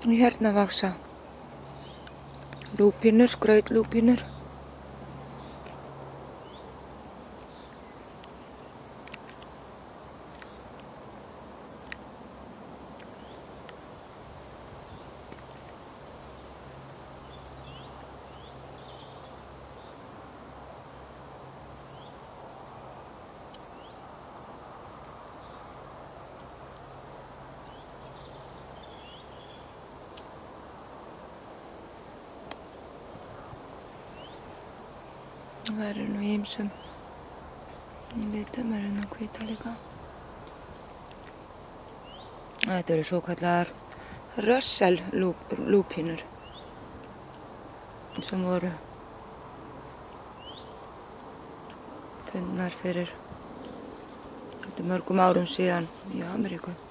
Hérna vaxa lúpínur, skrautlúpínur. Það eru nú ýmsum litum, eru nú hvíta líka. Þetta eru svokallaðar Russell-lúpínur sem voru fundnar fyrir mörgum árum síðan í Ameríku.